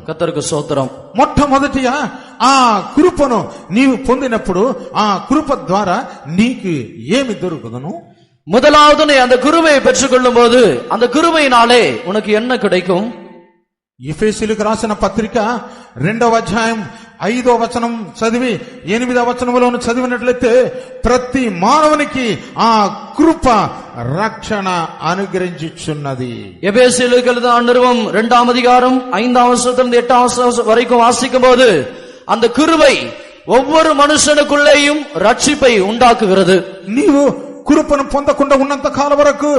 కర్తరుకు స్తోత్రం. మొట్టమొదటిగా ఆ కృపను నీవు పొందినప్పుడు ఆ కృప ద్వారా నీకు ఏమి దొరుకుదును? முதலாவது நீ அந்த கிருபையை பெற்றுக்கொள்ளும் போது அந்த கிருபையினாலே உனக்கு என்ன கிடைக்கும்? ఎఫెసీయులకు రాసిన పత్రిక 2వ అధ్యాయం 5వ వచనం చదివి 8వ వచనంలోను చదివినట్లయితే ప్రతి మానవునికి ఆ కృప రక్షణ అనుగ్రహించుచున్నది. எபேசியருக்கு எழுதின நிருபம் 2ஆம் அதிகாரம் 5ஆம் வசனத்திலிருந்து 8ஆம் வசனம் வரைக்கும் வாசிக்கும் போது அந்த கிருபை ஒவ்வொரு மனுஷனுக்குள்ளேயும் ரட்சிப்பை உண்டாக்குகிறது. నీవు కృపను పొందకుండా ఉన్నంత కాలం వరకు,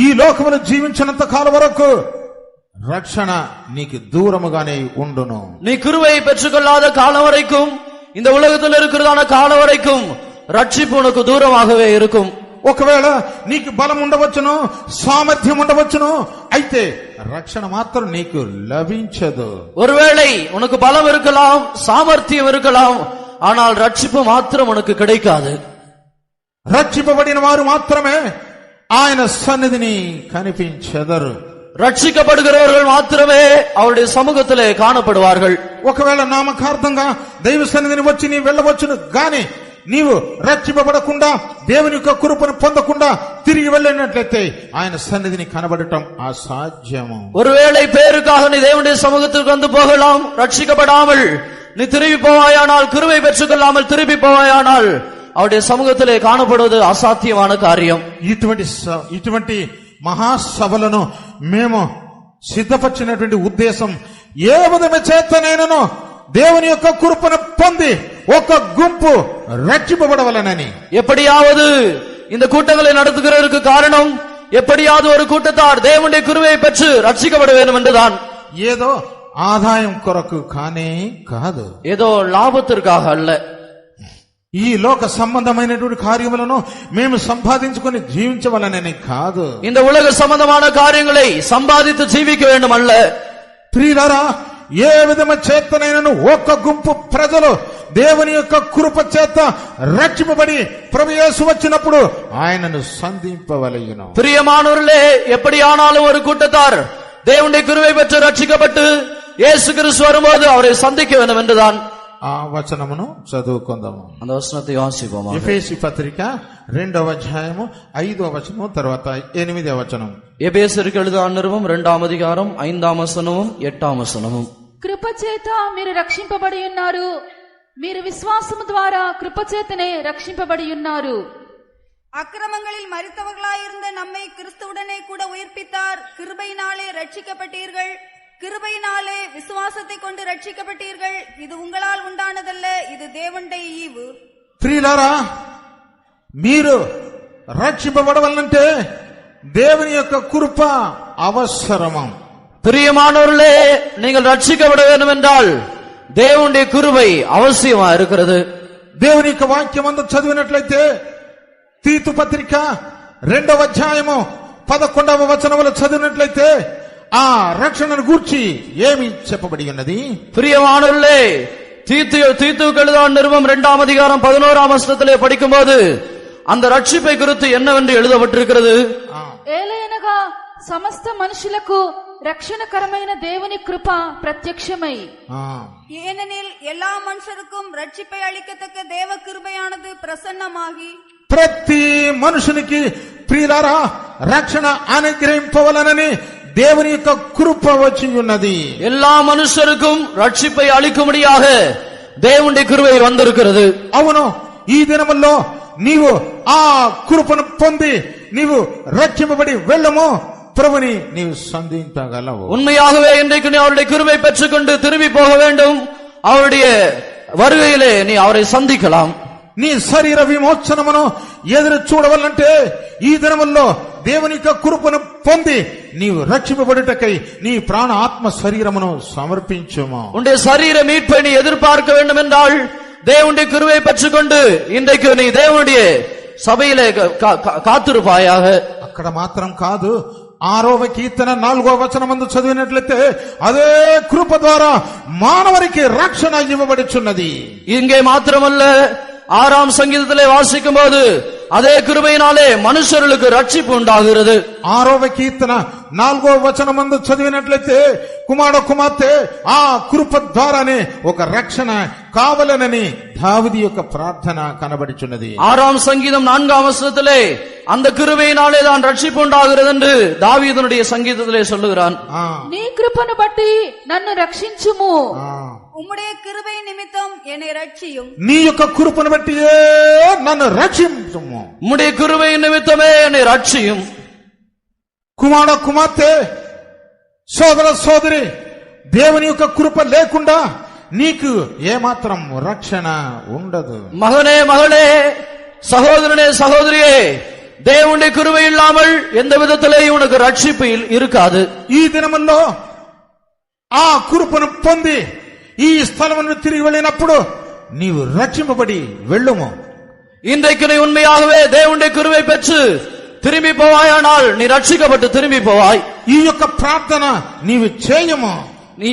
ఈ లోకమును జీవించినంత కాలం వరకు రక్షణ నీకు దూరముగానే ఉండును. நீ கிருபையை பெற்றுக்கொள்ளாத காலம் வரைக்கும், இந்த உலகத்தில் இருக்கிறதான காலம் வரைக்கும் ரட்சிப்பு உனக்கு தூரமாகவே இருக்கும். ఒకవేళ నీకు బలం ఉండవచ్చును, సామర్థ్యం ఉండవచ్చును, అయితే రక్షణ మాత్రం నీకు లభించదు. ஒருவேளை உனக்கு பலம் இருக்கலாம், சாமர்த்தியம் இருக்கலாம், ஆனால் ரட்சிப்பு மாத்திரம் உனக்கு கிடைக்காது. రక్షింపబడిన వారు మాత్రమే ఆయన సన్నిధిని కనిపించెదరు. ரட்சிக்கப்படுகிறவர்கள் மாத்திரமே அவருடைய சமூகத்திலே காணப்படுவார்கள். ఒకవేళ నామకార్థంగా దైవ సన్నిధిని వచ్చి నీ వెళ్ళవచ్చును, గాని నీవు రక్షింపబడకుండా దేవుని యొక్క కృపను పొందకుండా తిరిగి వెళ్ళినట్లయితే ఆయన సన్నిధిని కనబడటం అసాధ్యము. ஒருவேளை பேருக்காக நீ தேவனுடைய சமூகத்துக்கு வந்து போகலாம், ரட்சிக்கப்படாமல் நீ திரும்பி போவாயானால், கிருபை பெற்றுக்கொள்ளாமல் திரும்பி போவாயானால் அவருடைய சமூகத்திலே காணப்படுவது அசாத்தியமான காரியம். ఇటువంటి మహాసభలను మేము సిద్ధపరిచినటువంటి ఉద్దేశం ఏ విధమైన చేతనైనను దేవుని యొక్క కృపను పొంది ఒక గుంపు రక్షింపబడవలనని. எப்படியாவது இந்த கூட்டங்களை நடத்துகிறதற்கு காரணம், எப்படியாவது ஒரு கூட்டத்தார் தேவனுடைய கிருபையை பெற்று ரட்சிக்கப்பட வேண்டும் என்றுதான். ఏదో ఆదాయం కొరకు కానే కాదు, ஏதோ லாபத்திற்காக அல்ல. ఈ లోక సంబంధమైనటువంటి కార్యములను మేము సంపాదించుకొని జీవించవలనని కాదు. இந்த உலக சம்பந்தமான காரியங்களை சம்பாதித்து ஜீவிக்க வேண்டும் அல்ல. ప్రియులారా, ఏ విధమైన చేతనైనను ఒక గుంపు ప్రజలు దేవుని యొక్క కృప చేత రక్షింపబడి ప్రభు యేసు వచ్చినప్పుడు ఆయనను సంధింపవలెను. பிரியமானவர்களே, எப்படியானாலும் ஒரு கூட்டத்தார் தேவனுடைய கிருபை பெற்று ரட்சிக்கப்பட்டு இயேசு கிறிஸ்து வரும்போது அவரை சந்திக்க வேண்டும் என்றுதான். ఆ వచనమును చదువుకుందాము. அந்த వచనத்தை வாசிப்போம். ఎఫెసీ పత్రిక 2వ అధ్యాయము 5వ వచనము తర్వాత 8వ వచనం. ఎఫెసీయులకు எழுதிన నిరుపం 2ఆం అధికారం 5ఆం వచనము 8ఆం వచనము. కృపచేత మీరు రక్షింపబడి ఉన్నారు, మీరు విశ్వాసము ద్వారా కృపచేతనే రక్షింపబడి ఉన్నారు. அக்கிரமங்களில் மரித்தவர்களாயிருந்த நம்மை கிறிஸ்துவுடனே கூட உயிர்ப்பித்தார். கிருபையினாலே ரட்சிக்கப்பட்டீர்கள், கிருபையினாலே விசுவாசத்தை கொண்டு ரட்சிக்கப்பட்டீர்கள். இது உங்களால் உண்டானதல்ல, இது தேவனுடைய ஈவு. ప్రియులారా, మీరు రక్షింపబడవలనంటే దేవుని యొక్క కృప అవసరము. பிரியமானவர்களே, நீங்கள் ரட்சிக்கப்பட வேண்டும் என்றால் தேவனுடைய கிருபை அவசியமா இருக்கிறது. దేవుని యొక్క వాక్యం అంతా చదివినట్లయితే తీతు పత్రిక 2వ అధ్యాయము 11వ వచనములో చదివినట్లయితే ఆ రక్షణను గూర్చి ఏమి చెప్పబడి ఉన్నది? பிரியமானவர்களே, தீத்துவுக்கு எழுதின நிருபம் 2ஆம் அதிகாரம் 11ஆம் வசனத்திலே படிக்கும்போது அந்த ரட்சிப்பை குறித்து என்னவென்று எழுதப்பட்டிருக்கிறது? ఏలయనగా సమస్త మనుషులకు రక్షణకరమైన దేవుని కృప ప్రత్యక్షమై, ஏனெனில் எல்லா மனுஷருக்கும் ரட்சிப்பை அளிக்கத்தக்க தேவ கிருபையானது பிரசன்னமாகி ప్రతి మనుషునికి ప్రియులారా రక్షణ అనుగ్రహింపవలనని దేవుని యొక్క కృప వచ్చి ఉన్నది. எல்லா மனுஷருக்கும் ரட்சிப்பை அளிக்கும்படியாக தேவனுடைய கிருபை வந்திருக்கிறது. అవును, ఈ దినముల్లో నీవు ఆ కృపను పొంది నీవు రక్షింపబడి వెళ్ళము, ప్రభుని నీవు సంధించగలవు. உண்மையாகவே இன்றைக்கு நீ அவருடைய கிருபை பெற்றுக்கொண்டு திரும்பி போக வேண்டும். அவருடைய வருகையிலே நீ அவரை சந்திக்கலாம். నీ శరీర విమోచనమును ఎదురు చూడవల్లంటే ఈ దినముల్లో దేవుని యొక్క కృపను పొంది నీవు రక్షింపబడుటకై నీ ప్రాణ ఆత్మ శరీరమును సమర్పించుము. உன்னுடைய சரீர மீட்பை நீ எதிர்பார்க்க வேண்டும் என்றால் தேவனுடைய கிருபை பெற்றுக்கொண்டு இன்றைக்கு நீ தேவனுடைய சபையிலே காத்திருப்பாயாக. అక్కడ మాత్రం కాదు, 6వ కీర్తన 4వ వచనమందు చదివినట్లయితే అదే కృప ద్వారా మానవునికి రక్షణ ఇవ్వబడుచున్నది. இங்கே மாத்திரமல்ல, 6ஆம் சங்கீதத்திலே வாசிக்கும் போது அதே கிருபையினாலே மனுஷர்களுக்கு ரட்சிப்பு உண்டாகிறது. 6వ కీర్తన 4వ వచనమందు చదివినట్లయితే కుమారుడు కుమార్తె ఆ కృప ద్వారానే ఒక రక్షణ కావాలనని దావీదు యొక్క ప్రార్థన కనబడుచున్నది. 6ஆம் சங்கீதம் 4ஆம் வசனத்திலே அந்த கிருபையினாலே தான் ரட்சிப்பு உண்டாகிறது என்று தாவீதுனுடைய சங்கீதத்திலே சொல்லுகிறான். నీ కృపను బట్టి నన్ను రక్షించుము. உம்முடைய கிருபை நிமித்தம் என்னை ரட்சியும். నీ యొక్క కృపను బట్టియే నన్ను రక్షించుము. உம்முடைய கிருபை நிமித்தமே என்னை ரட்சியும். కుమారుడు కుమార్తె, సోదర సోదరి, దేవుని యొక్క కృప లేకుండా నీకు ఏమాత్రం రక్షణ ఉండదు. மகனே மகளே, சகோதரனே சகோதரியே, தேவனுடைய கிருபை இல்லாமல் எந்த விதத்திலேயும் உனக்கு ரட்சிப்பு இருக்காது. ఈ దినముల్లో ఆ కృపను పొంది ఈ స్థలమును తిరిగి వెళ్ళినప్పుడు నీవు రక్షింపబడి వెళ్ళుము. இன்றைக்கு நீ உண்மையாகவே தேவனுடைய கிருபை பெற்று திரும்பி போவாயானால் நீ ரட்சிக்கப்பட்டு திரும்பி போவாய். ఈ యొక్క ప్రార్థన నీవు చేయము. நீ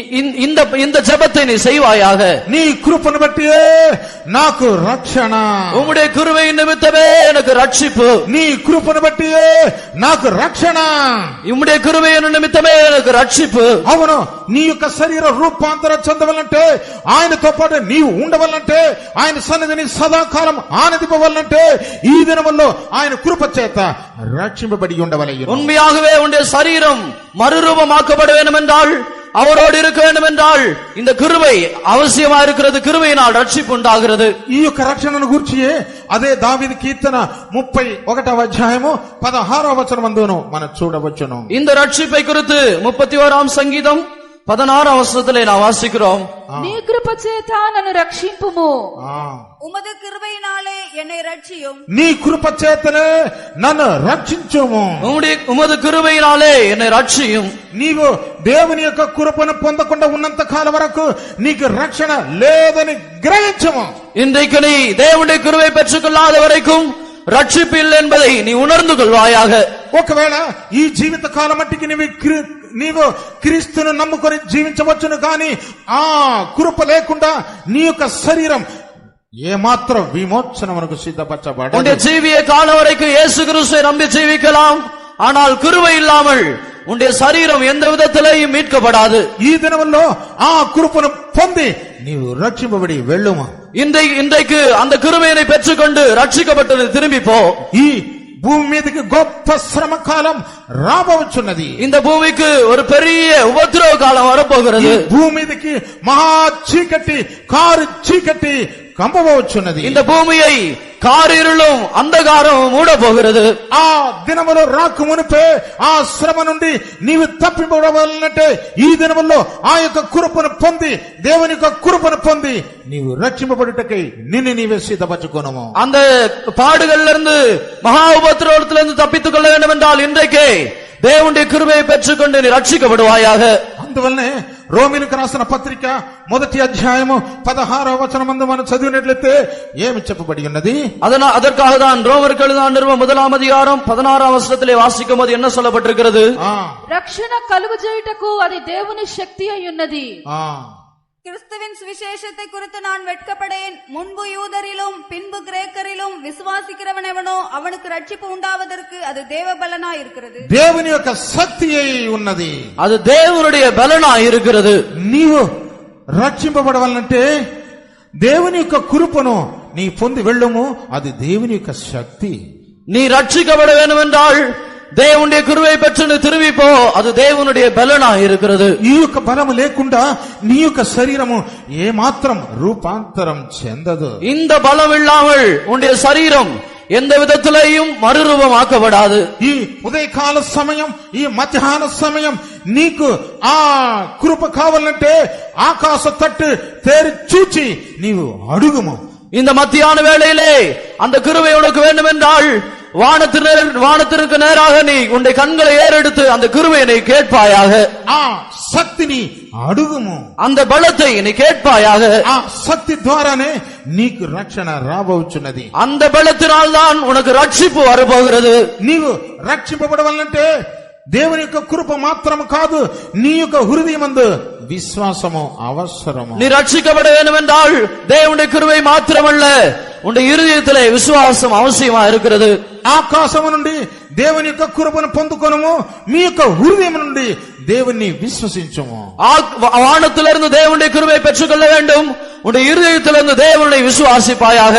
இந்த ஜெபத்தை நீ செய்வாயாக. నీ కృపను బట్టియే నాకు రక్షణ. உம்முடைய கிருபை நிமித்தமே எனக்கு ரட்சிப்பு. నీ కృపను బట్టియే నాకు రక్షణ. உம்முடைய கிருபை நிமித்தமே எனக்கு ரட்சிப்பு. అవును, నీ యొక్క శరీర రూపాంతరం చెందవల్లంటే, ఆయనతో పాటు నీవు ఉండవల్లంటే, ఆయన సన్నిధిని సదాకాలం ఆనందింపవల్లంటే ఈ దినముల్లో ఆయన కృప చేత రక్షింపబడి ఉండవలెను. உண்மையாகவே உன்னுடைய சரீரம் மறுரூபமாக்கப்பட வேண்டும் என்றால், அவரோடு இருக்க வேண்டும் என்றால் இந்த கிருபை அவசியமா இருக்கிறது. கிருபையினால் ரட்சிப்பு உண்டாகிறது. ఈ యొక్క రక్షణను గూర్చి అదే దావీదు కీర్తన 31వ అధ్యాయము 16వ వచనమందును మనం చూడవచ్చును. இந்த ரட்சிப்பை குறித்து 31ஆம் சங்கீதம் 16ஆம் வசனத்திலே நான் வாசிக்கிறோம். నీ కృప చేత నన్ను రక్షింపుము. உமது கிருபையினாலே என்னை ரட்சியும். నీ కృప చేతనే నన్ను రక్షించుము. உமது கிருபையினாலே என்னை ரட்சியும். నీవు దేవుని యొక్క కృపను పొందకుండా ఉన్నంత కాలం వరకు నీకు రక్షణ లేదని గ్రహించము. இன்றைக்கு நீ தேவனுடைய கிருபை பெற்றுக்கொள்ளாத வரைக்கும் ரட்சிப்பு இல்லை என்பதை நீ உணர்ந்து கொள்வாயாக. ఒకవేళ ఈ జీవిత కాలం మట్టికి నీవు క్రీస్తును నమ్ముకొని జీవించవచ్చును, కానీ ఆ కృప లేకుండా నీ యొక్క శరీరం ఏమాత్రం విమోచనమునకు సిద్ధపరచబడదు. உன்னுடைய ஜீவிய காலம் வரைக்கும் இயேசு கிறிஸ்துவை நம்பி ஜீவிக்கலாம், ஆனால் கிருபை இல்லாமல் உன்னுடைய சரீரம் எந்த விதத்திலேயும் மீட்கப்படாது. ఈ దినముల్లో ఆ కృపను పొంది నీవు రక్షింపబడి వెళ్ళుము. இன்றைக்கு அந்த கிருபையினை பெற்றுக்கொண்டு ரட்சிக்கப்பட்டு திரும்பி போ. ఈ భూమి మీదకి గొప్ప శ్రమ కాలం రాబోచున్నది. இந்த பூமிக்கு ஒரு பெரிய உபத்திரவ காலம் வரப்போகிறது. భూమి మీదకి మహా చీకటి, కారు చీకటి కంపబోచున్నది. இந்த பூமியை காரிருளும் అంధకారం మూడ పోகிறது. ఆ దినములో రాక మునిపే ఆ శ్రమ నుండి నీవు తప్పిపోవాలంటే ఈ దినముల్లో ఆ యొక్క కృపను పొంది, దేవుని యొక్క కృపను పొంది నీవు రక్షింపబడుటకై నిన్ను నీవే సిద్ధపరచుకోనము. அந்த பாடுகள்ல இருந்து மகா உபத்திரவத்திலிருந்து தப்பித்துக் கொள்ள வேண்டும் என்றால் இன்றைக்கே தேவனுடைய கிருபையை பெற்றுக்கொண்டு நீ ரட்சிக்கப்படுவாயாக. అందువల్లనే రోమీలకు రాసిన పత్రిక 1వ అధ్యాయము 16వ వచనమందు మనం చదివినట్లయితే ఏమి చెప్పబడి ఉన్నది? அதற்காக தான் ரோமருக்கு எழுதின நிருபம் 1ஆம் அதிகாரம் 16ஆம் வசனத்திலே வாசிக்கும் போது என்ன சொல்லப்பட்டிருக்கிறது? రక్షణ కలుగజేయుటకు అది దేవుని శక్తి అయి ఉన్నది. கிறிஸ்துவின் சுவிசேஷத்தை குறித்து நான் வெட்கப்படேன். முன்பு யூதரிலும் பின்பு கிரேக்கரிலும் விசுவாசிக்கிறவன் எவனோ அவனுக்கு ரட்சிப்பு உண்டாவதற்கு அது தேவ பலனாய் இருக்கிறது. దేవుని యొక్క శక్తి అయి ఉన్నది. அது தேவனுடைய பலனாய் இருக்கிறது. నీవు రక్షింపబడవాలంటే దేవుని యొక్క కృపను నీ పొంది వెళ్ళము. అది దేవుని యొక్క శక్తి. நீ ரட்சிக்கப்பட வேண்டும் என்றால் தேவனுடைய கிருபை பெற்று நீ திரும்பி போ. அது தேவனுடைய பலனாய் இருக்கிறது. ఈ యొక్క బలము లేకుండా నీ యొక్క శరీరము ఏమాత్రం రూపాంతరం చెందదు. இந்த பலம் இல்லாமல் உன்னுடைய சரீரம் எந்த விதத்திலேயும் மறுரூபமாக்கப்படாது. ఈ ఉదయకాల సమయం, ఈ మధ్యాహ్న సమయం నీకు ఆ కృప కావాలంటే ఆకాశ తట్టు తేరి చూచి నీవు అడుగుము. இந்த மத்தியான வேளையிலே அந்த கிருபை உனக்கு வேண்டும் என்றால் வானத்திற்கு நேராக நீ உன்னுடைய கண்களை ஏறெடுத்து அந்த கிருபையை நீ கேட்பாயாக. ఆ శక్తిని అడుగుము. அந்த பலத்தை நீ கேட்பாயாக. ఆ శక్తి ద్వారానే నీకు రక్షణ రాబోచున్నది. அந்த பலத்தினால் தான் உனக்கு ரட்சிப்பு வரப்போகிறது. నీవు రక్షింపబడవాలంటే దేవుని యొక్క కృప మాత్రం కాదు, నీ యొక్క హృదయమందు విశ్వాసము అవసరము. நீ ரட்சிக்கப்பட வேண்டும் என்றால் தேவனுடைய கிருபை மாத்திரமல்ல, உன்னுடைய இருதயத்திலே விசுவாசம் அவசியமா இருக்கிறது. ఆకాశము నుండి దేవుని యొక్క కృపను పొందుకొనము, మీ యొక్క హృదయం నుండి దేవుణ్ణి విశ్వసించుము. வானத்திலிருந்து தேவனுடைய கிருபையை பெற்றுக்கொள்ள வேண்டும். உன்னுடைய இருதயத்திலிருந்து தேவனை விசுவாசிப்பாயாக.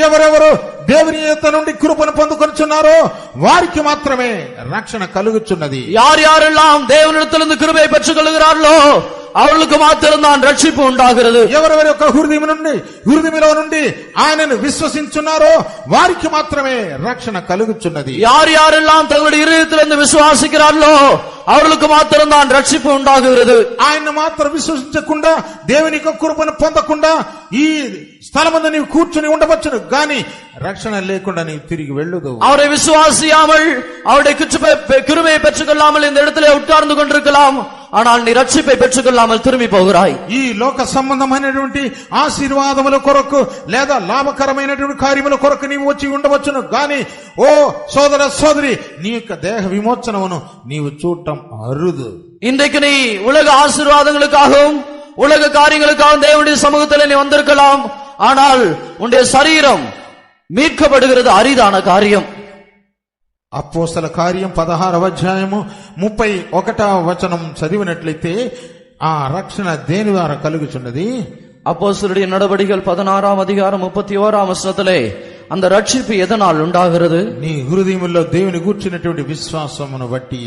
ఎవరెవరు దేవుని యొక్క నుండి కృపను పొందుకొనుచున్నారో వారికి మాత్రమే రక్షణ కలుగుచున్నది. யார் யாரெல்லாம் தேவனிடத்திலிருந்து கிருபையை பெற்றுக்கொள்கிறார்களோ அவர்களுக்கு மாத்திரம்தான் ரட்சிப்பு உண்டாகிறது. ఎవరెవరి యొక్క హృదయములో నుండి ఆయనను విశ్వసించున్నారో వారికి మాత్రమే రక్షణ కలుగుచున్నది. யார் யாரெல்லாம் தங்களுடைய இருதயத்திலிருந்து விசுவாசிக்கிறார்களோ அவர்களுக்கு மாத்திரம்தான் ரட்சிப்பு உண்டாகிறது. ఆయన మాత్రం విశ్వసించకుండా దేవుని యొక్క కృపను పొందకుండా ఈ స్థలమందు నీవు కూర్చుని ఉండవచ్చును గాని రక్షణ లేకుండా నీవు తిరిగి వెళ్ళదు. அவரை விசுவாசியாமல் அவருடைய கிருபையை பெற்றுக்கொள்ளாமல் இந்த இடத்திலே உட்கார்ந்து கொண்டிருக்கலாம். ஆனால் நீ ரட்சிப்பை பெற்றுக்கொள்ளாமல் திரும்பி போகிறாய். ఈ లోక సంబంధమైనటువంటి ఆశీర్వాదముల కొరకు లేదా లాభకరమైనటువంటి కార్యముల కొరకు నీవు వచ్చి ఉండవచ్చును గాని ఓ సోదర సోదరి నీ యొక్క దేహ విమోచనమును నీవు చూడటం అరుదు. இன்றைக்கு நீ உலக ஆசீர்வாதங்களுக்காகவும் உலக காரியங்களுக்காகவும் தேவனுடைய சமூகத்தில் நீ வந்திருக்கலாம். ஆனால் உன்னுடைய சரீரம் மீட்கப்படுகிறது அரிதான காரியம். అపోస్తల కార్యం 16వ అధ్యాయము 31వ వచనం చదివినట్లయితే ఆ రక్షణ దేని ద్వారా కలుగుచున్నది? அப்போஸ்தலருடைய நடபடிகள் 16ஆம் அதிகாரம் 31ஆம் வசனத்திலே அந்த ரட்சிப்பு எதனால் உண்டாகிறது? నీ హృదయములో దేవుని గూర్చినటువంటి విశ్వాసమును బట్టి.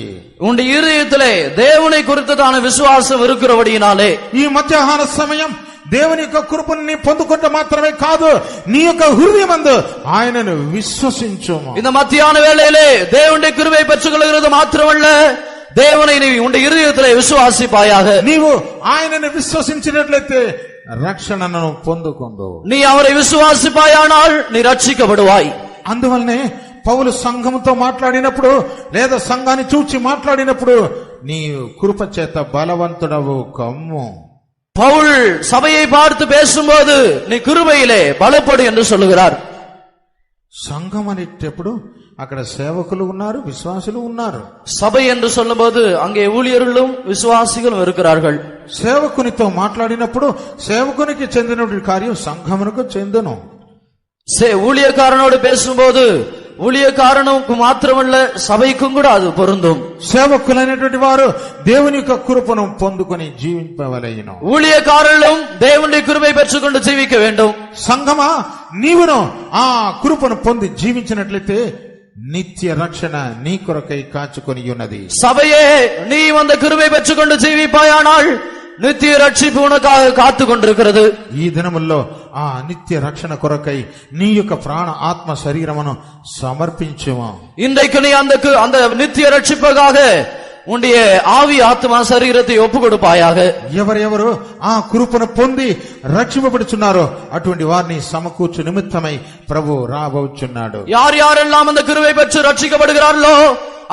உன்னுடைய இருதயத்திலே தேவனை குறித்ததான விசுவாசம் இருக்கிறபடியினாலே ఈ మధ్యాహ్న సమయం దేవుని యొక్క కృపను నీ పొందుకుంటే మాత్రమే కాదు నీ యొక్క హృదయమందు ఆయనను విశ్వసించుము. இந்த மத்தியான வேளையிலே தேவனுடைய கிருபையை பெற்றுக்கொள்கிறது மாத்திரமல்ல, தேவனை நீ உன்னுடைய இருதயத்திலே விசுவாசிப்பாயாக. నీవు ఆయనను విశ్వసించినట్లయితే రక్షణను పొందుకొందు. நீ அவரை விசுவாசிப்பாயானால் நீ ரட்சிக்கப்படுவாய். అందువల్లనే పౌలు సంఘముతో మాట్లాడినప్పుడు లేదా సంఘాన్ని చూచి మాట్లాడినప్పుడు నీ కృప చేత బలవంతుడవు కమ్ము. பவுல் சபையை பார்த்து பேசும்போது நீ கிருபையிலே பலப்படு என்று சொல்லுகிறார். సంఘం అనేటప్పుడు అక్కడ సేవకులు ఉన్నారు, విశ్వాసులు ఉన్నారు. சபை என்று சொல்லும்போது அங்கே ஊழியர்களும் விசுவாசிகளும் இருக்கிறார்கள். సేవకునితో మాట్లాడినప్పుడు సేవకునికి చెందినటువంటి కార్యం సంఘమునకు చెందును. ஊழியக்காரனோடு பேசும்போது ஊழிయకారణకు మాత్రమల్ల సభైக்கும் కూడా అది పొందుం. సేవకులైనటువంటి వారు దేవుని యొక్క కృపను పొందుకొని జీవింపవలెను. ஊழியக்காரர்களும் தேவனுடைய கிருபை பெற்றுக்கொண்டு ஜீவிக்க வேண்டும். సంఘమా నీవును ఆ కృపను పొంది జీవించినట్లయితే నిత్య రక్షణ నీ కొరకై కాచుకొని ఉన్నది. சபையே நீ அந்த கிருபை பெற்றுக்கொண்டு ஜீவிப்பாயானால் நித்திய ரட்சிப்பு உனக்காக காத்து கொண்டிருக்கிறது. ఈ దినముల్లో ఆ నిత్య రక్షణ కొరకై నీ యొక్క ప్రాణ ఆత్మ శరీరమును సమర్పించుము. இன்றைக்கு நீ அந்த நித்திய ரட்சிப்புக்காக உன்னுடைய ஆவி ஆத்மா சரீரத்தை ஒப்பு கொடுப்பாயாக. ఎవరెవరు ఆ కృపను పొంది రక్షింపబడుచున్నారో అటువంటి వారిని సమకూర్చు నిమిత్తమై ప్రభు రాబోచున్నాడు. யார் யாரெல்லாம் அந்த கிருபை பெற்று ரட்சிக்கப்படுகிறார்களோ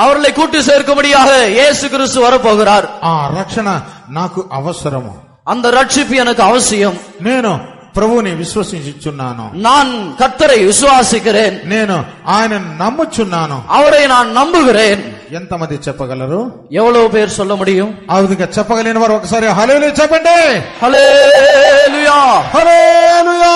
அவர்களை கூட்டி சேர்க்கும்படியாக இயேசு கிறிஸ்து வரப்போகிறார். ఆ రక్షణ నాకు అవసరము. அந்த ரட்சிப்பு எனக்கு அவசியம். నేను ప్రభువుని విశ్వసించుచున్నాను. நான் கர்த்தரை விசுவாசிக்கிறேன். నేను ఆయన నమ్ముచున్నాను. அவரை நான் நம்புகிறேன். ఎంతమంది చెప్పగలరు? எவ்வளவு பேர் சொல்ல முடியும்? ఆ విధంగా చెప్పగలిగిన వారు ఒకసారి హల్లెలూయా చెప్పండి. ஹல்லேலூயா, హల్లెలూయా.